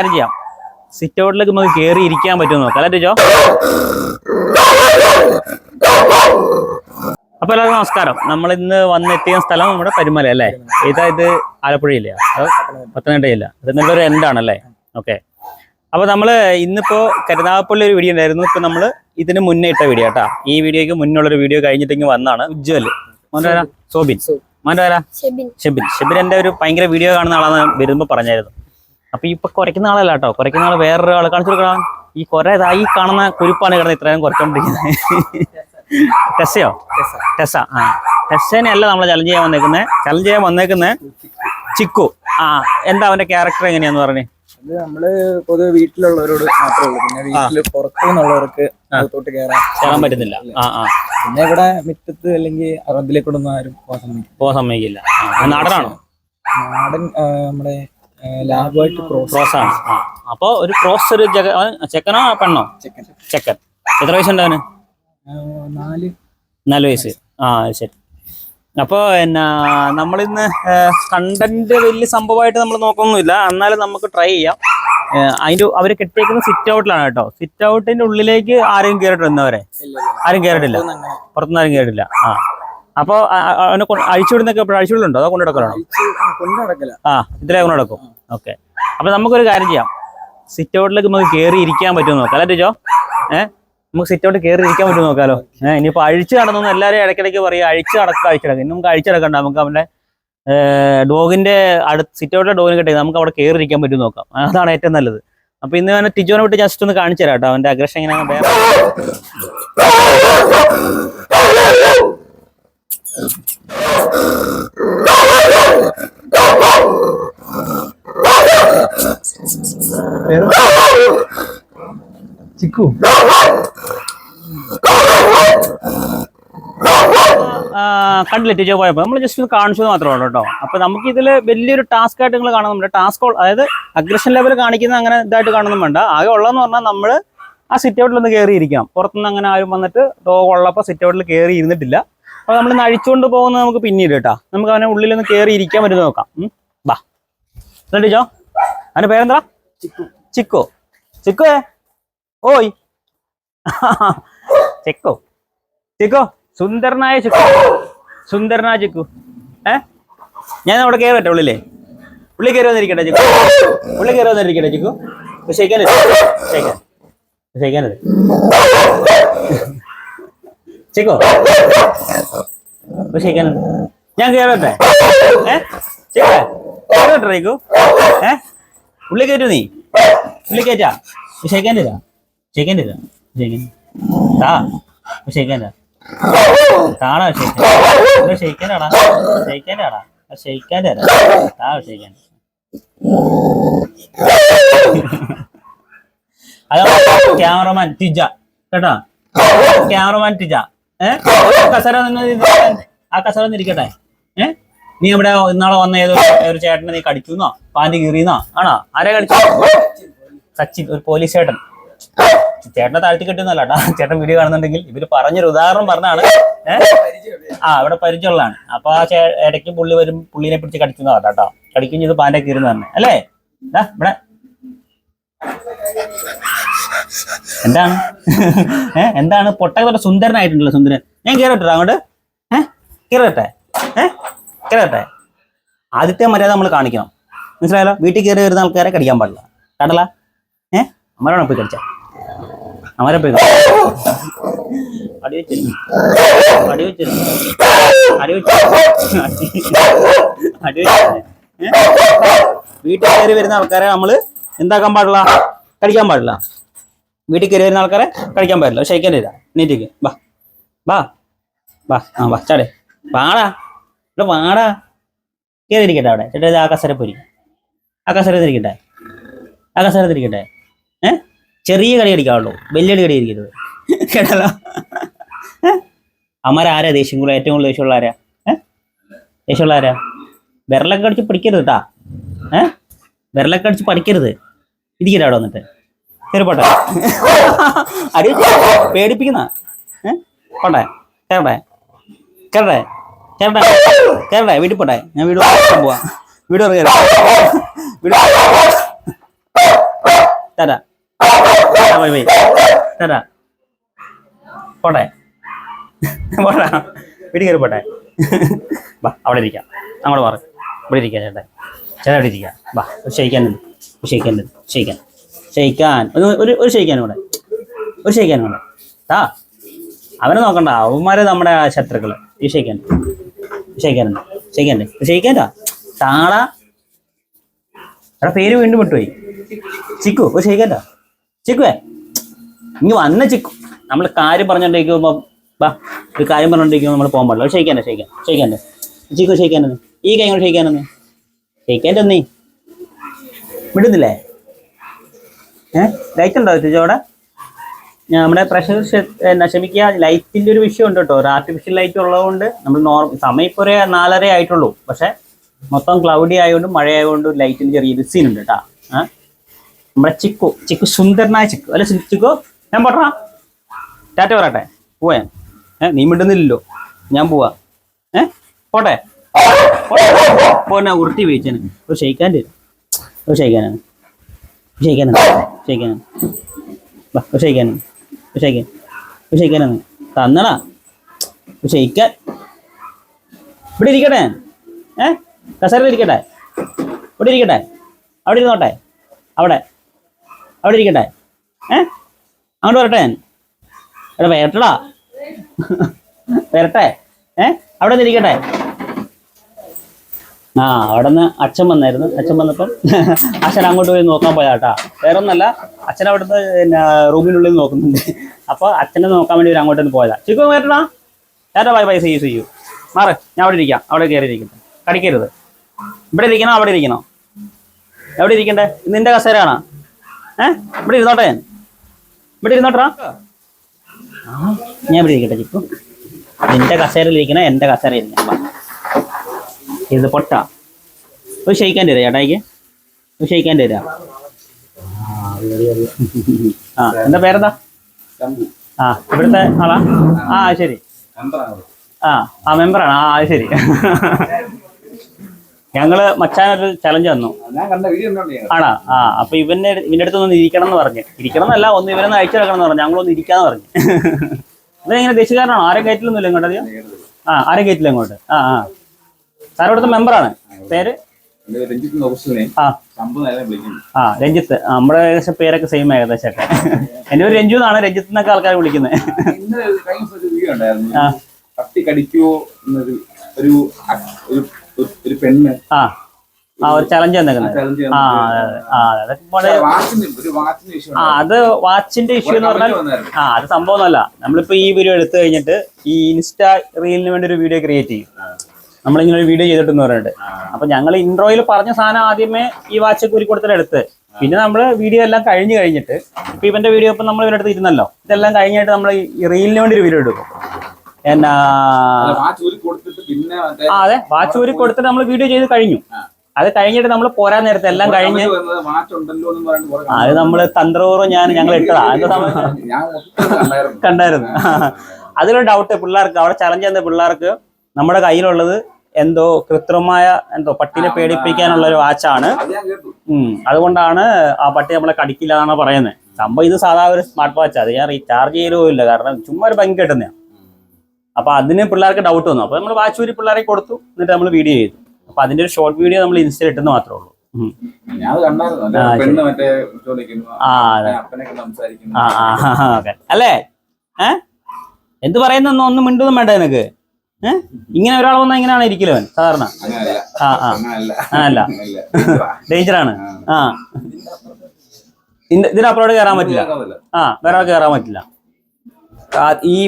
ചെയ്യാം. സിറ്റ് ഔട്ടിലേക്ക് നമുക്ക് കയറി ഇരിക്കാൻ പറ്റുമോ നോക്കാം അല്ലേ ടീച്ചോ? അപ്പൊ എല്ലാവർക്കും നമസ്കാരം. നമ്മൾ ഇന്ന് വന്നെത്തിയ സ്ഥലം നമ്മുടെ പരുമല അല്ലേ? ഇത് ആലപ്പുഴയില്ല, പത്തനംതിട്ടയില്ല, പത്തനംതിട്ട ഒരു എൻഡാണല്ലേ? ഓക്കെ. അപ്പൊ നമ്മള് ഇന്നിപ്പോ കരുനാഗപ്പള്ളി ഒരു വീഡിയോ ഉണ്ടായിരുന്നു. ഇപ്പൊ നമ്മള് ഇതിന് മുന്നേ ഇട്ട വീഡിയോ കേട്ടാ. ഈ വീഡിയോക്ക് മുന്നുള്ളൊരു വീഡിയോ കഴിഞ്ഞിട്ടെങ്കിൽ വന്നാണ്. ഉജ്ജ്വൽ മോനാരാ? സോബിൻ. മോനാരാ? ഷെബിൻ. ഷെബിൻ എന്റെ ഒരു ഭയങ്കര വീഡിയോ കാണുന്ന ആളാന്ന് വരുമ്പോ പറഞ്ഞായിരുന്നു. അപ്പൊ ഇപ്പൊ കുറയ്ക്കുന്ന ആളല്ല കേട്ടോ, കുറയ്ക്കുന്ന ആള് വേറൊരു ആള് കാണിച്ചു കൊടുക്കണം. ഈ ഈ കാണുന്ന കുരുപ്പാണ് കിടന്ന് ഇത്രയും കുറച്ചോണ്ടിരിക്കുന്നത്. ടെസ്സയോ? ടെസ്സ. ആ, ടെസ്സേനെ അല്ല നമ്മള് ചലഞ്ച് ചെയ്യാൻ വന്നേക്കുന്നേ ചിക്കു. ആ, എന്താ അവന്റെ ക്യാരക്ടർ എങ്ങനെയാന്ന് പറഞ്ഞേ? അത് നമ്മള് പൊതുവെ വീട്ടിലുള്ളവരോട് മാത്രമേ ഉള്ളൂ. പിന്നെ വീട്ടില് പുറത്തുനിന്നുള്ളവർക്ക് അകത്തോട്ട് കയറാൻ പറ്റുന്നില്ല. പിന്നെ ഇവിടെ മുറ്റത്ത് അല്ലെങ്കിൽ അതിലേക്കൂടെ ഒന്നും ആരും പോകാൻ സമ്മതിക്കില്ല. നാടനാണോ? നാടൻ നമ്മുടെ ലാഭമായിട്ട് ക്രോസ് ആണ്. അപ്പൊ ഒരു ക്രോസ്, ഒരു ചെക്കനോ പെണ്ണോ? ചെക്കൻ. എത്ര വയസ്സുണ്ട് അവന്? 4 വയസ്സ്. ആ, ശരി. അപ്പോൾ എന്നാ നമ്മളിന്ന് കണ്ടന്റ് വലിയ സംഭവമായിട്ട് നമ്മൾ നോക്കൊന്നുമില്ല, എന്നാലും നമുക്ക് ട്രൈ ചെയ്യാം. അവര് കെട്ടിയേക്കുന്നത് സിറ്റ് ഔട്ടിലാണ് കേട്ടോ. സിറ്റ് ഔട്ടിന്റെ ഉള്ളിലേക്ക് ആരെയും കയറിയിട്ടില്ല. ആരും കയറിയിട്ടില്ല, പുറത്തുനിന്ന് ആരും കയറിയിട്ടില്ല. ആ, അപ്പൊ അവനെ അഴിച്ചുവിടുന്നൊക്കെ അഴിച്ചുവിടുന്നുണ്ടോ അതോ കൊണ്ടുനടക്കലാണോ? ആ, ഇതിലേ കൊണ്ടുനടക്കും. ഓക്കെ. അപ്പൊ നമുക്കൊരു കാര്യം ചെയ്യാം. സിറ്റ് ഔട്ടിലേക്ക് നമുക്ക് കയറി ഇരിക്കാൻ പറ്റുമോ നോക്കാം അല്ലേ ടീച്ചോ? നമുക്ക് സിറ്റ് ഔട്ട് കയറി ഇരിക്കാൻ പറ്റുമോ നോക്കാലോ. ഇനിയിപ്പോൾ അഴിച്ചു നടന്നു എല്ലാവരും ഇടയ്ക്കിടയ്ക്ക് പറയുക അഴിച്ചടക്കാം. ഇനി നമുക്ക് അഴിച്ചടക്കണ്ട, നമുക്ക് അവന്റെ ഡോഗിന്റെ സിറ്റ് ഔട്ടിലെ ഡോഗിനെ കിട്ടി നമുക്ക് അവിടെ കയറി ഇരിക്കാൻ പറ്റും നോക്കാം. അതാണ് ഏറ്റവും നല്ലത്. അപ്പൊ ഇന്ന് അവനെ ടിജോനെ വിട്ട് ജസ്റ്റ് ഒന്ന് കാണിച്ചു തരാം കേട്ടോ, അവന്റെ അഗ്രഷൻ എങ്ങനെയാണ്. ചിക്കു കണ്ടില്ല ടീച്ചർ പോയപ്പോൾ നമ്മൾ ജസ്റ്റ് ഒന്ന് കാണിച്ചത് മാത്രമേ ഉള്ളൂ കേട്ടോ. അപ്പൊ നമുക്ക് ഇതിൽ വലിയൊരു ടാസ്ക് ആയിട്ട് നിങ്ങൾ കാണുന്നുണ്ട്. ടാസ്ക് അതായത് അഗ്രഷൻ ലെവൽ കാണിക്കുന്ന അങ്ങനെ ഇതായിട്ട് കാണുന്നും വേണ്ട. ആകെ ഉള്ളതെന്ന് പറഞ്ഞാൽ നമ്മൾ ആ സിറ്റ് ഔട്ടിലൊന്ന് കയറി ഇരിക്കാം. പുറത്തുനിന്ന് അങ്ങനെ ആരും വന്നിട്ട് ഡോഗ് ഉള്ളപ്പോൾ സിറ്റ് ഔട്ടിൽ കയറി ഇരുന്നിട്ടില്ല. അപ്പൊ നമ്മൾ അഴിച്ചുകൊണ്ട് പോകുന്നത് നമുക്ക് പിന്നീട് കേട്ടാ. നമുക്ക് അവനെ ഉള്ളിലൊന്ന് കയറി ഇരിക്കാൻ പറ്റുന്ന നോക്കാം. ബാ ടീച്ചോ, അവന്റെ പേരെന്താ? ചിക്കു. ചിക്കു ഓയ് ചിക്കു. ചിക്കു സുന്ദരനായ ചിക്കു. ചിക്കു. ഞാൻ അവിടെ കയറി പറ്റേ ഉള്ളിൽ കയറി വന്നിരിക്കട്ടെ ചിക്കു? ഉള്ളിൽ കയറി വന്നിരിക്കട്ടെ ചിക്കു? ഷെയ്ക്കാനത് ചിക്കു, ഷെയ്ക്കാനത്. ഞാൻ കയറട്ടെ? കയറട്ടെ ചിക്കു? ഉള്ളിൽ കയറ്റു നീ? ഉള്ളിൽ കയറ്റാ? ഷെയ്ക്കാനില്ല. താടാ ഷെയ്ക്കാനാടാ. അതാ ക്യാമറമാൻ ടിജ കേട്ടോ. ക്യാമറമാൻ ടിജ. കസര ആ കസര ഇരിക്കട്ടെ. നീ ഇവിടെ ഇന്നാളെ വന്ന ഏതോ ഒരു ചേട്ടനെ നീ കടിക്കുന്നോ പാൻറ് കീറിയെന്നോ ആണോ? ആരെ കടിച്ചു? സച്ചിൻ, ഒരു പോലീസ് ചേട്ടൻ. ചേട്ടനെ താഴ്ത്തി കെട്ടുന്നല്ല കേട്ടാ. ചേട്ടൻ വീഡിയോ കാണുന്നുണ്ടെങ്കിൽ ഇവര് പറഞ്ഞൊരു ഉദാഹരണം പറഞ്ഞാണ്. ഇവിടെ പരിചയമുള്ളതാണ്. അപ്പൊ ആ ഇടയ്ക്ക് പുള്ളി വരും, പുള്ളിനെ പിടിച്ച് കടിക്കുന്നതാ കേട്ടോ. കടിക്കും ചെയ്ത് പാൻറെ കീറുന്ന തന്നെ അല്ലേ? ഇവിടെ എന്താണ് എന്താണ് പൊട്ടൊക്കെ സുന്ദരനായിട്ടുണ്ടല്ലോ, സുന്ദരൻ. ഞാൻ കയറട്ടെ അങ്ങോട്ട്? കയറട്ടെ? ആദ്യത്തെ മര്യാദ നമ്മൾ കാണിക്കണം, മനസ്സിലായല്ലോ? വീട്ടിൽ കയറി വരുന്ന ആൾക്കാരെ കടിക്കാൻ പാടില്ല. കണ്ടല്ല? അമരാണോ പോയി കടിച്ച? അമരെ പോയി വീട്ടിൽ കയറി വരുന്ന ആൾക്കാരെ നമ്മള് എന്താക്കാൻ പാടില്ല? കടിക്കാൻ പാടില്ല. വീട്ടിൽ കയറി വരുന്ന ആൾക്കാരെ കടിക്കാൻ പാടില്ല. ഷെയ്ക്കാൻ തരാ. നീറ്റിക്ക് വാ ചാടേ വാടാ. ഇവിടെ വാടാ. കയറിയിരിക്കട്ടെ അവിടെ. ചേട്ടാ ആ കസരത്തിരിക്കട്ടെ. ചെറിയ കടി അടിക്കാവുള്ളൂ, വലിയ കടി അടിക്കരുത് കേട്ടല്ലോ. അമരാരാ ദേഷ്യം കൂടുതൽ? ഏറ്റവും കൂടുതൽ ദേഷ്യമുള്ള ആരാ? വിരലൊക്കെ അടിച്ച് പഠിക്കരുത് കേട്ടാ. വിരലൊക്കെ അടിച്ച് പഠിക്കരുത്. ഇരിക്കട്ടെ അവിടെ വന്നിട്ട്. കയറിപ്പോട്ടെ. അടി പേടിപ്പിക്കുന്ന പോട്ടെ. കേരള വീട്ടിൽ പോട്ടെ. ഞാൻ വീട് പോവാ. വീട് തരാ പോയി തരാ പോട്ടെ പോട്ടാ വീട്ടിൽ കയറി പോട്ടെ വാ അവിടെ ഇരിക്കാം അങ്ങോട്ട് മാറി ഇവിടെ ഇരിക്കാം ചേട്ടാ ചേട്ടാ ഇവിടെ ഇരിക്കാം വാ ക്ഷയിക്കാനുണ്ട് ക്ഷയിക്കാൻ ഒരു ക്ഷയിക്കാനും കൂടെ ഒരു ക്ഷയിക്കാനും കൂടെ ആ അവനെ നോക്കണ്ട അവന്മാര് നമ്മുടെ ശത്രുക്കള് ഈ ക്ഷയിക്കാനുണ്ട് താടാ എടാ പേര് വീണ്ടും വിട്ടുപോയി ചിക്കു ഒരു ക്ഷയിക്കാൻടാ ചിക്കുവേ ഇനി വന്ന ചിക്കു നമ്മൾ കാര്യം പറഞ്ഞോണ്ടിരിക്കുമ്പോ ബാ ഒരു കാര്യം പറഞ്ഞോണ്ടിരിക്കുമ്പോൾ നമ്മൾ പോകാൻ പാടില്ല ക്ഷയിക്കാൻ്റെ ചിക്കു ക്ഷയിക്കാനെന്ന് ഈ കൈ കൊണ്ട് ക്ഷയിക്കാൻ്റെ ഒന്നീ വിടുന്നില്ലേ ലൈറ്റ് ഉണ്ടോ ചേച്ചോടെ നമ്മുടെ പ്രഷർ ക്ഷമിക്കുക ലൈറ്റിൻ്റെ ഒരു വിഷയം ഉണ്ട് കേട്ടോ ഒരു ആർട്ടിഫിഷ്യൽ ലൈറ്റ് ഉള്ളതുകൊണ്ട് നമ്മൾ സമയം ഇപ്പോൾ ഒരു 4:30 ആയിട്ടുള്ളൂ പക്ഷെ മൊത്തം ക്ലൗഡി ആയതുകൊണ്ട് മഴ ആയതുകൊണ്ട് ലൈറ്റിന് ചെറിയൊരു സീൻ ഉണ്ട് കേട്ടോ നമ്മുടെ ചിക്കു സുന്ദരനായ ചിക്കു അല്ല ചിക്കു ഞാൻ പോട്ടാ ടാറ്റ പറയട്ടെ പോയാൻ നീ മിണ്ടുന്നില്ലല്ലോ ഞാൻ പോവാ പോട്ടെ പോന്നെ ഉരുട്ടി വീഴ്ചന് ഒരു ക്ഷയിക്കാൻ്റെ ക്ഷയിക്കാനാണ് തന്നടാ ക്ഷയിക്കാൻ ഇവിടെ ഇരിക്കട്ടെ കസേരയിൽ ഇരിക്കട്ടെ ഇവിടെ ഇരിക്കട്ടെ അവിടെ ഇരുന്നോട്ടെ അവിടെ ഇരിക്കട്ടെ അങ്ങോട്ട് വരട്ടെ എടാ വരട്ടെ അവിടെ നിന്ന് ഇരിക്കട്ടെ അവിടെ നിന്ന് അച്ഛൻ വന്നപ്പം അച്ഛൻ അങ്ങോട്ട് പോയി നോക്കാൻ പോയാട്ടാ വേറെ ഒന്നല്ല അച്ഛൻ അവിടുന്ന് പിന്നെ റൂമിനുള്ളിൽ നോക്കുന്നുണ്ട് അപ്പോൾ അച്ഛനെ നോക്കാൻ വേണ്ടി ഒരു അങ്ങോട്ട് പോയതാ ചിക്കു വരട്ടാ ചേട്ടാ ബൈ ചെയ്യൂ മാറ് ഞാൻ അവിടെ ഇരിക്കാം അവിടെ കയറി ഇരിക്കട്ടെ കടിക്കരുത് ഇവിടെ ഇരിക്കണോ അവിടെ ഇരിക്കണോ എവിടെ ഇരിക്കണ്ടേ നിന്റെ കസേരയാണോ ഇവിടെ ഇരുന്നോട്ടെ ഇവിടെ ഇരുന്നോട്ടാ ഞാൻ ഇവിടെ ഇരിക്കട്ടെ ചിക്കു നിന്റെ കസേരയിൽ ഇരിക്കണ എൻ്റെ കസേരയിൽ ഇരിക്കണം ഇത് പൊട്ടാ ഒരു ക്ഷയിക്കാൻ്റെ തരാം ചേട്ടായിക്ക് ഒരു ക്ഷയിക്കാൻ്റെ തരാം എന്താ പേരെന്താ ഇവിടുത്തെ ആളാ ശരി മെമ്പറാണ് അത് ശരി ഞങ്ങള് മച്ചാനൊരു ചലഞ്ച് തന്നു ആണോ അപ്പൊ ഇവന്റെ അടുത്തൊന്ന് ഇരിക്കണം എന്ന് പറഞ്ഞു ഇരിക്കണം എന്നല്ല ഒന്ന് ഇവരൊന്ന് അയച്ചെടുക്കണം എന്ന് പറഞ്ഞു ഞങ്ങളൊന്ന് ഇരിക്കാന്ന് പറഞ്ഞു ഇവരെങ്ങനെ ദേശീയക്കാരനാണോ ആരും കയറ്റിലൊന്നുമില്ല ഇങ്ങോട്ട് അധികം ആരും കയറ്റില്ല ഇങ്ങോട്ട് സാർ ഇവിടുത്തെ മെമ്പറാണ് പേര് രഞ്ജിത്ത് നമ്മുടെ ഏകദേശം പേരൊക്കെ സെയിം ഏകദേശമൊക്കെ എന്റെ ഒരു രഞ്ജു എന്നാണ് രഞ്ജിത്ത് എന്നൊക്കെ ആൾക്കാർ വിളിക്കുന്നത് ഒരു പെണ്ണ് ഒരു ചലഞ്ച് തന്നേക്കുന്നത് അത് വാച്ചിന്റെ ഇഷ്യൂ എന്ന് പറഞ്ഞാൽ അത് സംഭവമൊന്നുമല്ല നമ്മളിപ്പോ ഈ വീഡിയോ എടുത്തു കഴിഞ്ഞിട്ട് ഈ ഇൻസ്റ്റാ റീലിന് വേണ്ടി ഒരു വീഡിയോ ക്രിയേറ്റ് ചെയ്യും നമ്മളിങ്ങനെ ഒരു വീഡിയോ ചെയ്തിട്ടെന്ന് പറഞ്ഞിട്ട് അപ്പൊ ഞങ്ങൾ ഇൻട്രോയിൽ പറഞ്ഞ സാധനം ആദ്യമേ ഈ വാച്ച് കൂരി കൊടുത്തിട്ട് എടുത്ത് പിന്നെ നമ്മള് വീഡിയോ എല്ലാം കഴിഞ്ഞിട്ട് ഇപ്പൊ ഇവന്റെ വീഡിയോ ഇപ്പൊ നമ്മൾ ഇവരുടെ അടുത്ത് ഇരുന്നല്ലോ ഇതെല്ലാം കഴിഞ്ഞിട്ട് നമ്മൾ ഈ റീലിന് വേണ്ടി ഒരു വീഡിയോ എടുക്കും എന്നാ അതെ വാച്ച് ഊരി കൊടുത്തിട്ട് നമ്മൾ വീഡിയോ ചെയ്ത് കഴിഞ്ഞു അത് കഴിഞ്ഞിട്ട് നമ്മൾ പോരാൻ നേരത്തെ എല്ലാം കഴിഞ്ഞ് അത് നമ്മള് തന്ത്രപൂർവ്വം ഞങ്ങൾ ഇട്ടതാ കണ്ടായിരുന്നു അതിലൊരു ഡൗട്ട് പിള്ളേർക്ക് അവിടെ ചലഞ്ച് ചെയ്യുന്ന പിള്ളേർക്ക് നമ്മുടെ കയ്യിലുള്ളത് എന്തോ കൃത്രിമമായ പട്ടിനെ പേടിപ്പിക്കാനുള്ള ഒരു വാച്ചാണ് അതുകൊണ്ടാണ് ആ പട്ടി നമ്മളെ കടിക്കില്ല എന്നാണ് പറയുന്നത് സംഭവം ഇത് സാധാരണ ഒരു സ്മാർട്ട് വാച്ച് അത് ഞാൻ റീചാർജ് ചെയ്യലുമില്ല കാരണം ചുമ്മാ ഒരു ഭംഗി കിട്ടുന്നതാണ് അപ്പൊ അതിന് പിള്ളേർക്ക് ഡൗട്ട് വന്നു അപ്പൊ നമ്മൾ വാച്ച് ഊരി പിള്ളേരെ കൊടുത്തു എന്നിട്ട് നമ്മൾ വീഡിയോ ചെയ്തു അപ്പൊ അതിന്റെ ഒരു ഷോർട്ട് വീഡിയോ നമ്മൾ ഇൻസ്റ്റയിൽ ഇട്ടെന്ന് മാത്രമേ ഉള്ളൂ അല്ലേ എന്ത് പറയുന്ന ഒന്നും മിണ്ടൊന്നും വേണ്ട നിനക്ക് ഇങ്ങനെ ഒരാൾ വന്നാൽ ഇങ്ങനെയാണ് ഇരിക്കലോ സാധാരണ അല്ല ഡേഞ്ചറാണ് ഇതിനപ്പുറോട് കയറാൻ പറ്റില്ല വേറെ കയറാൻ പറ്റില്ല ഈ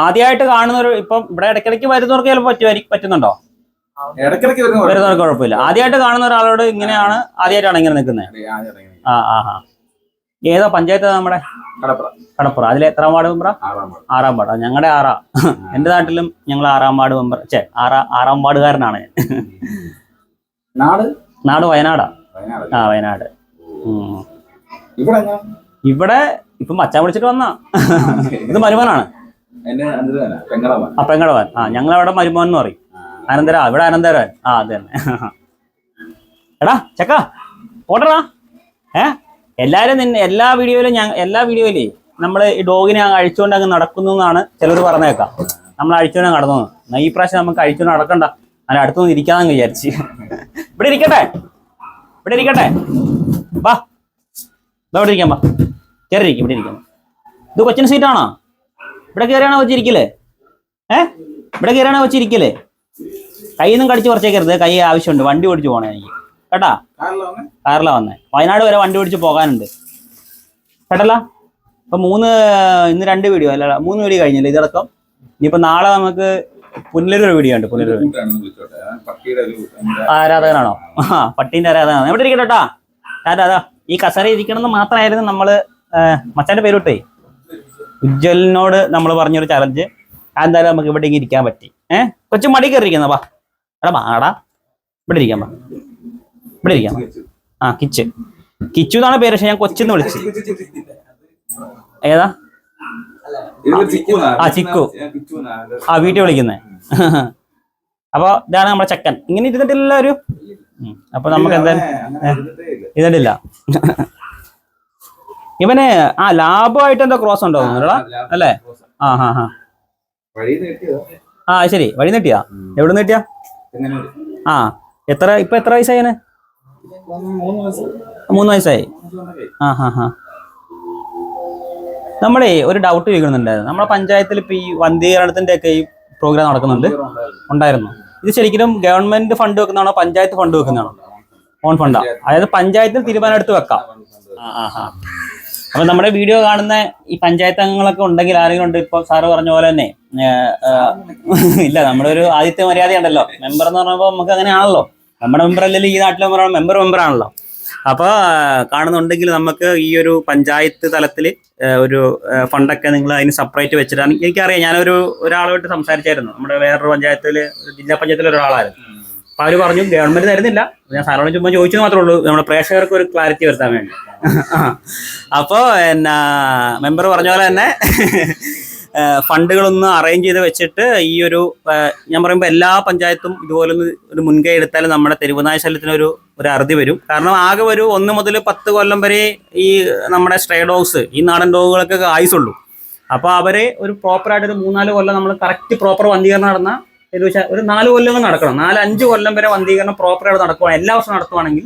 ആദ്യമായിട്ട് കാണുന്നവർ ഇപ്പം ഇവിടെ ഇടയ്ക്കിടയ്ക്ക് വരുന്നവർക്ക് ചിലപ്പോൾ പറ്റുന്നുണ്ടോ വരുന്നവർക്ക് കുഴപ്പമില്ല ആദ്യമായിട്ട് കാണുന്ന ഒരാളോട് ഇങ്ങനെയാണ് ആദ്യമായിട്ടാണ് ഇങ്ങനെ നിൽക്കുന്നത് ഏതാ പഞ്ചായത്ത് നമ്മുടെ കടപ്പുറ അതിലെ എത്രാം വാർഡ് മെമ്പറാ 6ാം വാർഡ് ഞങ്ങളുടെ 6 എന്റെ നാട്ടിലും ഞങ്ങൾ 6ാം വാർഡ് മെമ്പർ 6ാം വാർഡുകാരനാണ് ഞാൻ നാട് വയനാടാ വയനാട് ഇവിടെ ഇപ്പൊ മച്ചാൻ വിളിച്ചിട്ട് വന്നാ ഇത് മരുമോനാണ് പെങ്ങളവൻ ഞങ്ങളവിടെ മരുമോൻ എന്ന് പറയും അനന്തരാ ഇവിടെ അനന്തരവൻ അത് തന്നെ എടാ ചക്ക ഓട്ടറാ എല്ലാവരും എല്ലാ വീഡിയോയിലേ നമ്മൾ ഈ ഡോഗിനെ അഴിച്ചുകൊണ്ട് അങ്ങ് നടക്കുന്നു എന്നാണ് ചിലർ പറഞ്ഞേക്കാം. നമ്മൾ അഴിച്ചുകൊണ്ട് നടന്നു. ഈ പ്രാവശ്യം നമുക്ക് അഴിച്ചുകൊണ്ട് നടക്കണ്ട, അതിന് അടുത്തൊന്നും ഇരിക്കാന്ന് വിചാരിച്ച്. ഇവിടെ ഇരിക്കട്ടെ വാ, ഇവിടെ ഇരിക്കാം, വാ കയറിയിരിക്കും, ഇവിടെ ഇരിക്കാം. ഇത് കൊച്ചിന് സീറ്റാണോ? ഇവിടെ കയറിയാണോ വെച്ചിരിക്കലേ? ഇവിടെ കയറിയാണോ വെച്ചിരിക്കലേ? കയ്യിൽ നിന്നും കടിച്ച് കുറച്ചേക്കരുത്, കൈ ആവശ്യമുണ്ട്, വണ്ടി ഓടിച്ച് പോകണേ എനിക്ക് കേട്ടാ. കാറിലാണ് വന്നേ, വയനാട് വരെ വണ്ടി ഓടിച്ച് പോകാനുണ്ട് കേട്ടല്ല. ഇപ്പൊ ഇന്ന് 2 വീഡിയോ അല്ല 3 വീഡിയോ കഴിഞ്ഞല്ലേ ഇതടക്കം. ഇനിയിപ്പോ നാളെ നമുക്ക് പുനലൂർ വീഡിയോ ഉണ്ട്. പുനലൂർ ആരാധകനാണോ? പട്ടീന്റെ ആരാധകനാണ്. എവിടെ ഇരിക്കട്ടാ അതാ ഈ കസര ഇരിക്കണമെന്ന് മാത്രമായിരുന്നു നമ്മള് മച്ചാന്റെ പേരിട്ടേ ഉജ്ജ്വലിനോട് നമ്മൾ പറഞ്ഞൊരു ചലഞ്ച്. എന്തായാലും നമുക്ക് ഇവിടെ ഇരിക്കാൻ പറ്റി. കൊച്ചു മടി കയറിയിരിക്കുന്ന വാ, എടാ വാടാ, ഇവിടെ ഇരിക്കാം, വാ ഇവിടെ ഇരിക്കാം. കിച്ചു എന്നാണ് പേര്, പക്ഷെ ഞാൻ കൊച്ചെന്ന് വിളിച്ചു. ഏതാ? ചിക്കു. വീട്ടിൽ വിളിക്കുന്നേ. അപ്പൊ ഇതാണ് നമ്മുടെ ചക്കൻ. ഇങ്ങനെ ഇരുന്നിട്ടില്ല ഒരു. അപ്പൊ നമുക്ക് എന്തായാലും ഇരുന്നിട്ടില്ല. ഇവന് ലാഭമായിട്ട് എന്തോ ക്രോസ് ഉണ്ടോ അല്ലേ? ശരി, വഴി നീട്ടിയാ? എവിടെ നീട്ടിയാ? ഇപ്പൊ എത്ര വയസ്സായി? 3 വയസ്സായി. നമ്മളെ ഒരു ഡൗട്ട് ചോദിക്കുന്നുണ്ടായിരുന്നു. നമ്മുടെ പഞ്ചായത്തിൽ ഇപ്പൊ ഈ വന്ധീകരണത്തിന്റെ ഒക്കെ ഈ പ്രോഗ്രാം ഉണ്ടായിരുന്നു. ഇത് ശരിക്കും ഗവൺമെന്റ് ഫണ്ട് വെക്കുന്നതാണോ പഞ്ചായത്ത് ഫണ്ട് വെക്കുന്നതാണോ? ഓൺ ഫണ്ടാ, അതായത് പഞ്ചായത്തിൽ തീരുമാനം എടുത്ത് വെക്കാം. അപ്പൊ നമ്മുടെ വീഡിയോ കാണുന്ന ഈ പഞ്ചായത്ത് അംഗങ്ങളൊക്കെ ഉണ്ടെങ്കിൽ ആരെങ്കിലും ഉണ്ട്? ഇപ്പൊ സാറ് പറഞ്ഞ പോലെ തന്നെ ഇല്ല, നമ്മുടെ ഒരു ആദ്യത്തെ മര്യാദ ഉണ്ടല്ലോ, മെമ്പർ എന്ന് പറഞ്ഞപ്പോ നമുക്ക് അങ്ങനെയാണല്ലോ. നമ്മുടെ മെമ്പർ അല്ലല്ലോ ഈ നാട്ടിലെ മെമ്പർ ആണല്ലോ. അപ്പൊ കാണുന്നുണ്ടെങ്കിൽ നമുക്ക് ഈ ഒരു പഞ്ചായത്ത് തലത്തിൽ ഒരു ഫണ്ടൊക്കെ നിങ്ങൾ അതിന് സെപ്പറേറ്റ് വെച്ചിട്ടാണ്. എനിക്കറിയാം, ഒരാളുമായിട്ട് സംസാരിച്ചായിരുന്നു. നമ്മുടെ വേറൊരു പഞ്ചായത്തില്, ജില്ലാ പഞ്ചായത്തിലെ ഒരാളായിരുന്നു. അപ്പൊ അവര് പറഞ്ഞു ഗവൺമെന്റ് തരുന്നില്ല. ഞാൻ സാറോട് ചുമ്മാ ചോദിച്ചത് മാത്രമേ ഉള്ളൂ, നമ്മുടെ പ്രേക്ഷകർക്ക് ഒരു ക്ലാരിറ്റി വരുത്താൻ വേണ്ടി. അപ്പോ മെമ്പർ പറഞ്ഞ പോലെ തന്നെ ഫണ്ടുകളൊന്ന് അറേഞ്ച് ചെയ്ത് വെച്ചിട്ട് ഈ ഒരു ഞാൻ പറയുമ്പോൾ എല്ലാ പഞ്ചായത്തും ഇതുപോലെ ഒരു മുൻകൈ എടുത്താൽ നമ്മുടെ തെരുവുനായ ശല്യത്തിന് ഒരു അറുതി വരും. കാരണം ആകെ ഒരു 1 മുതൽ 10 കൊല്ലം വരെ ഈ നമ്മുടെ സ്ട്രേ ഡോഗ്സ്, ഈ നാടൻ ഡോഗുകളൊക്കെ ആയുസുള്ളൂ. അപ്പോൾ അവരെ ഒരു പ്രോപ്പറായിട്ട് ഒരു 3-4 കൊല്ലം നമ്മൾ കറക്റ്റ് പ്രോപ്പർ വന്ധീകരണം നടന്ന ഒരു 4 കൊല്ലങ്ങൾ നടക്കണം. 4-5 കൊല്ലം വരെ വന്ധീകരണം പ്രോപ്പറായിട്ട് നടക്കുകയാണ്. എല്ലാ വർഷവും നടത്തുവാണെങ്കിൽ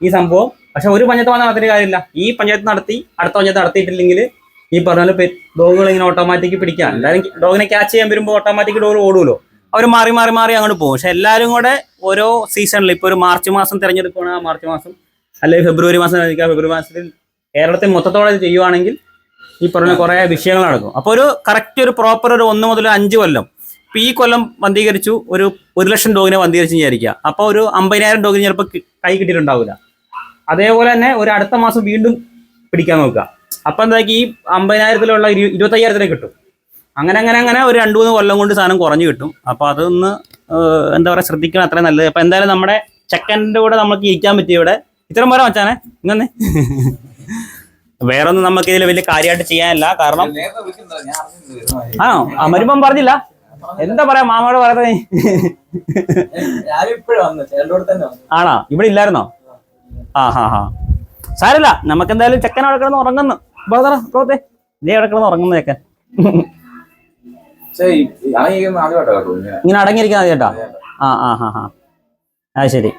ഈ സംഭവം. പക്ഷെ ഒരു പഞ്ചായത്ത് വന്നാൽ നടത്തിയ കാര്യമില്ല. ഈ പഞ്ചായത്ത് നടത്തി അടുത്ത പഞ്ചായത്ത് നടത്തിയിട്ടില്ലെങ്കിൽ ഈ പറഞ്ഞ ഡോഗുകൾ ഇങ്ങനെ ഓട്ടോമാറ്റിക് പിടിക്കാം. എല്ലാവരും ഡോഗിനെ ക്യാച്ച് ചെയ്യാൻ വരുമ്പോൾ ഓട്ടോമാറ്റിക് ഡോഗ് ഓടുമല്ലോ, അവർ മാറി അങ്ങോട്ട് പോകും. പക്ഷെ എല്ലാവരും കൂടെ ഓരോ സീസണിൽ ഇപ്പോൾ ഒരു മാർച്ച് മാസം തിരഞ്ഞെടുക്കുകയാണ്, ആ മാർച്ച് മാസം അല്ലെങ്കിൽ ഫെബ്രുവരി മാസം ഫെബ്രുവരി മാസത്തിൽ കേരളത്തിൽ മൊത്തത്തോടെ ചെയ്യുവാണെങ്കിൽ ഈ പറഞ്ഞ കുറേ വിഷയങ്ങൾ നടക്കും. അപ്പോൾ ഒരു കറക്റ്റ് ഒരു പ്രോപ്പർ ഒരു 1 മുതൽ 5 കൊല്ലം. ഇപ്പം ഈ കൊല്ലം വന്ധീകരിച്ചു, ഒരു 1 ലക്ഷം ഡോഗിനെ വന്ധീകരിച്ച് വിചാരിക്കുക. അപ്പോൾ ഒരു 50,000 ഡോഗിന് ചിലപ്പോൾ കൈ കിട്ടിയിട്ടുണ്ടാവില്ല. അതേപോലെ തന്നെ ഒരു അടുത്ത മാസം വീണ്ടും പിടിക്കാൻ നോക്കുക. അപ്പം എന്താക്കി ഈ 50,000-ത്തിലുള്ള 25,000-ത്തിലേക്ക് കിട്ടും. അങ്ങനെ ഒരു 2-3 കൊല്ലം കൊണ്ട് സാധനം കുറഞ്ഞു കിട്ടും. അപ്പോൾ അതൊന്ന് എന്താ പറയുക ശ്രദ്ധിക്കണം, അത്രയും നല്ലത്. അപ്പം എന്തായാലും നമ്മുടെ ചെക്കൻ്റെ കൂടെ നമുക്ക് ഇരിക്കാൻ പറ്റിയ ഇവിടെ ഇത്രയും പോരാ മച്ചാനെ. ഇങ്ങനെ വേറൊന്നും നമുക്ക് ഇതിൽ വലിയ കാര്യമായിട്ട് ചെയ്യാനില്ല. കാരണം വരുമ്പം പറഞ്ഞില്ല, എന്താ പറയാ മാമയോട് പറയുന്നത്. ആണോ? ഇവിടെ ഇല്ലായിരുന്നോ? സാരമില്ല, നമുക്ക് എന്തായാലും ചെക്കൻ അവിടെ കിടന്ന് ഉറങ്ങുന്നു. നീ അവിടെ കിടന്ന് ഉറങ്ങുന്നു ചെക്കൻ. ഇങ്ങനെ അടങ്ങിയിരിക്കാൻ മതി കേട്ടാ. അത് ശരി.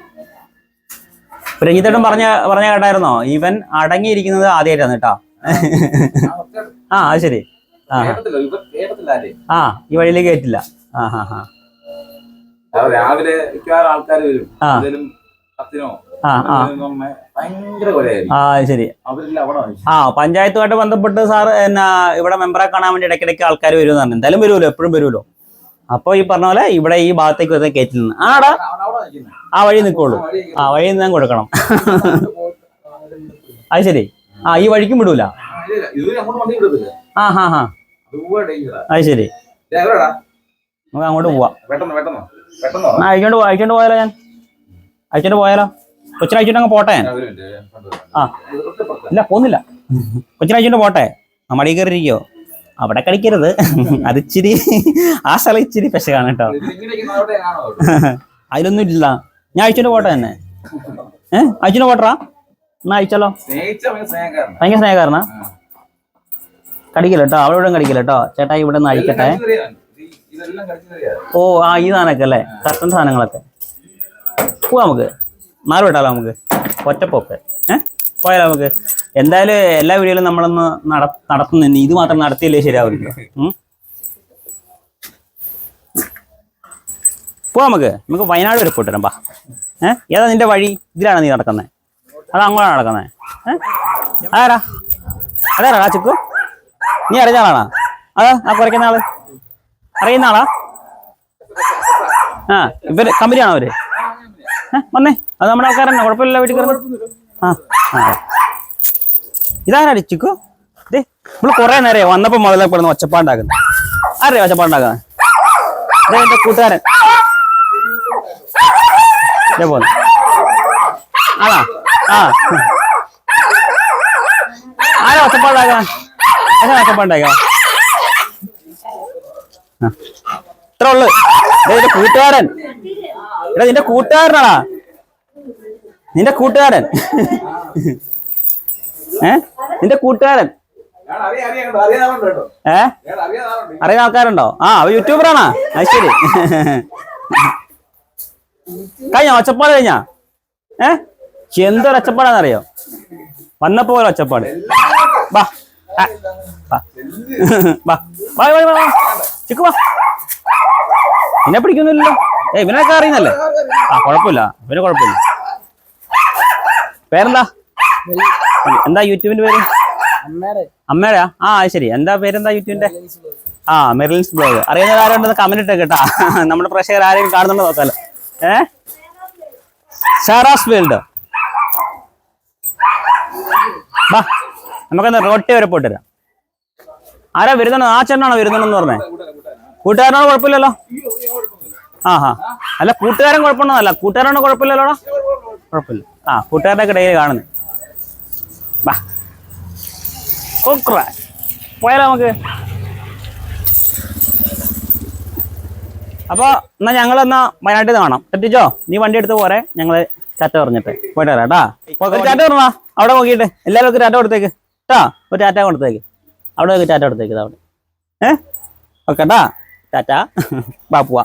രഞ്ജിത്തേട്ടൻ പറഞ്ഞ കേട്ടായിരുന്നോ? ഇവൻ അടങ്ങിയിരിക്കുന്നത് ആദ്യമായിട്ടാണ് കേട്ടാ. അത് ശരി. ഈ വഴിയിലേക്ക് കയറ്റില്ല. രാവിലെ ആൾക്കാർ വരും. ശരി. പഞ്ചായത്തുമായിട്ട് ബന്ധപ്പെട്ട് സാർ ഇവിടെ മെമ്പറെ കാണാൻ വേണ്ടി ഇടയ്ക്കിടയ്ക്ക് ആൾക്കാർ വരുമെന്നാണ്. എന്തായാലും വരുമല്ലോ, എപ്പോഴും വരുമല്ലോ. അപ്പൊ ഈ പറഞ്ഞ പോലെ ഇവിടെ ഈ ഭാഗത്തേക്ക് വരുന്ന കയറ്റി നിന്ന് ആ വഴി നിൽക്കുള്ളൂ. വഴി നിന്ന് കൊടുക്കണം. അത് ശരി. ഈ വഴിക്കും വിടൂല. അത് ശരി. നമുക്ക് അങ്ങോട്ട് പോവാം. അയച്ചോണ്ട് പോയാലോ? ഞാൻ അയച്ചോണ്ട് പോയാലോ? കൊച്ചിനെ അയച്ചോണ്ട് അങ്ങ് പോട്ടെ. ഇല്ല പോകുന്നില്ല. കൊച്ചിനെ അയച്ചോണ്ട് പോട്ടെ. മടി കയറിയിരിക്കോ? അവിടെ കളിക്കരുത്. അതിച്ചിരി ആ സ്ഥലം ഇച്ചിരി പെശകാണ് കേട്ടോ. അതിലൊന്നും ഇല്ല. ഞാൻ അയച്ചോണ്ട് പോട്ടെ തന്നെ. അയച്ചോണ്ട് പോട്ടറാ. എന്നാ അയച്ചാലോ? സ്നേഹിച്ച സ്നേഹക്കാരനാ. ഭയങ്കര സ്നേഹക്കാരനാ. കടിക്കില്ല കേട്ടോ, അവിടെ ഇവിടെ കടിക്കില്ല കേട്ടോ. ചേട്ടാ ഇവിടെ നിന്ന് അഴിക്കട്ടെ. ഇതെല്ലാം കഴിച്ചു തരിക. ഓ ആ ഈ സാധനമൊക്കെ അല്ലേ, കട്ടൻ സാധനങ്ങളൊക്കെ. പോവാ നമുക്ക്, നാല് വിട്ടാലോ നമുക്ക്, ഒറ്റപ്പൊക്കെ പോയാലോ നമുക്ക്. എന്തായാലും എല്ലാ വീഡിയോയിലും നമ്മളൊന്ന് നടത്തുന്നു, ഇത് മാത്രം നടത്തിയില്ലേ ശരിയാവില്ല. പോവാ നമുക്ക് വയനാട് വരെ പോയിട്ട് വരാം. ഏതാ നിന്റെ വഴി? ഇതിലാണ് നീ നടക്കുന്നത്? അത് അങ്ങോട്ടാണ് നടക്കുന്നത്? ആരാ അതാരാ ചിക്കു? നീ അറിയുന്ന ആളാണോ? അതാ ആ കുറയ്ക്കുന്ന ആള് അറിയുന്ന ആളാ? ആ ഇവര് കമ്പനിയാണോ അവര്? വന്നേ, അത് നമ്മുടെ ആൾക്കാരെന്നെ, കുഴപ്പമില്ല. വീട്ടിൽ കയറുന്നു. ഇതാരാടി ചിക്കു? ഇതേ നമ്മള് കുറെ നേരം വന്നപ്പോ മുതലേ കിടന്ന് ഒച്ചപ്പാണ്ടാക്കുന്നത്. ആരെയാ ഒച്ചപ്പാണ്ടാക്കുന്നത്? ഇതേ എന്റെ കൂട്ടുകാരൻ. ഇതേ പോന്നു ആണോ? ആ ആരാ ഒച്ചപ്പാണ്ടാക്കാൻ? ആരാ ഒച്ചപ്പാണ്ടാക്കാൻ? ഇത്ര ഉള്ളു. നിന്റെ കൂട്ടുകാരൻ. എടാ നിന്റെ കൂട്ടുകാരനാടാ, നിന്റെ കൂട്ടുകാരൻ. നിന്റെ കൂട്ടുകാരൻ. അറിയുന്ന ആൾക്കാരുണ്ടോ? ആ അവ യൂട്യൂബറാണാ? അത് ശരി. കഴിഞ്ഞ ഒച്ചപ്പാട് കഴിഞ്ഞാ? എന്തൊരു ഒച്ചപ്പാടാന്നറിയോ? വന്നപ്പോ പോലെ ഒച്ചപ്പാട്. വാ ചിക്കു വാ. ഇന്നെ പിടിക്കുന്നില്ലല്ലോ. ഇവനൊക്കെ അറിയുന്നല്ലേ? ആ കുഴപ്പമില്ല, ഇവന് കുഴപ്പമില്ല. പേരെന്താ? എന്താ യൂട്യൂബിന്റെ പേര്? അമ്മേടെയാ? ആ ശരി. എന്താ പേരെന്താ യൂട്യൂബിന്റെ? ആ മെറിലിൻസ് ബ്ലോഗ്. അറിയുന്ന ആരുണ്ടെന്ന് കമന്റ് ഇട്ടേ കേട്ടാ. നമ്മുടെ പ്രേക്ഷകർ ആരെയും കാണുന്നുണ്ടോ നോക്കാലോ. ഷാറാസ് വേൾഡ്. വാ നമുക്കെന്താ റോട്ടി വരെ പോയിട്ട് വരാം. ആരാ വരുന്നുണ്ടോ? ആ ചേട്ടനാണോ വരുന്നുണ്ടെന്ന് പറഞ്ഞേ? കൂട്ടുകാരനോട് കുഴപ്പമില്ലല്ലോ? അല്ല കൂട്ടുകാരൻ കുഴപ്പമുണ്ടോന്നല്ല, കൂട്ടുകാരനോട് കുഴപ്പമില്ലല്ലോടാ? കുഴപ്പമില്ല. ആ കൂട്ടുകാരുടെ ഇടയിൽ കാണുന്നു. വാ പോയാലോ നമുക്ക്. അപ്പൊ എന്നാ ഞങ്ങളെന്നാ വയനാട്ടിൽ നിന്ന് കാണാം. എത്തിച്ചോ? നീ വണ്ടി എടുത്ത് പോരെ, ഞങ്ങള് ടാറ്റ പറഞ്ഞിട്ട് പോയിട്ട് വരാം കേട്ടാ. ടാറ്റ പറഞ്ഞാ അവിടെ നോക്കിയിട്ട് എല്ലാവർക്കും ടാറ്റ കൊടുത്തേക്ക് കേട്ടാ. ഒരു ടാറ്റ കൊടുത്തേക്ക്, അവിടെ ടാറ്റ കൊടുത്തേക്ക് അവിടെ. ഓക്കെ ടാ, ടാറ്റ. ബാ പോവാ.